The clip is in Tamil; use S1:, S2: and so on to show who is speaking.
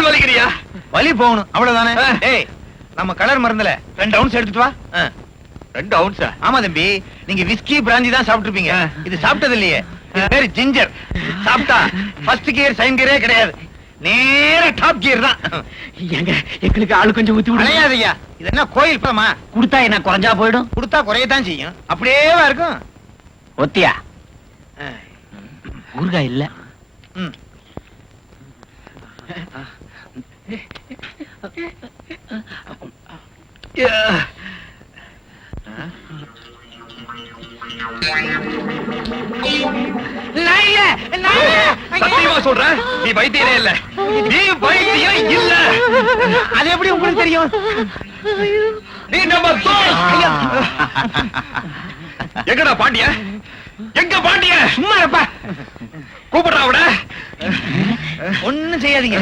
S1: கால் வலிக்கிறியா?
S2: வலி போகணும் அவ்வளவுதானே. ஏய் நம்ம கலர் மருந்துல 2 ounce எடுத்துட்டு வா.
S1: 2 ounce?
S2: ஆமா தம்பி, நீங்க விஸ்கி பிராந்தி தான் சாப்பிட்டுருப்பீங்க. இது சாப்பிட்டது இல்லையே. இது பேரு ஜிஞ்சர். சாப்பிட்டா ஃபர்ஸ்ட் கியர் செகண்ட் கியரே கிடையாது, நேர டாப் கியர் தான்.
S3: எங்க எங்களுக்கு ஆளு கொஞ்சம் ஊத்தி விடு.
S2: அலையாதையா, இது என்ன கோயில் பதமா?
S3: குடுத்தா என்ன குறைஞ்சா போயிடும்?
S2: கொடுத்தா குறையத்தான் செய்யும். அப்படியேவா இருக்கும்?
S3: ஒத்தியா ஊறுகாய் இல்ல.
S2: ம்.
S1: சத்தியமா சொல்றேன், நீ வைத்தியரே இல்ல. நீ வைத்தியம் இல்ல.
S2: அது எப்படி உங்களுக்கு தெரியும்?
S1: நீ நம்ம தோல். எங்கடா பாண்டிய? எங்க பாண்டிய?
S2: சும்மா இருப்பா.
S1: கூப்பிடுறா அவட.
S2: ஒண்ணும் செய்யாதீங்க.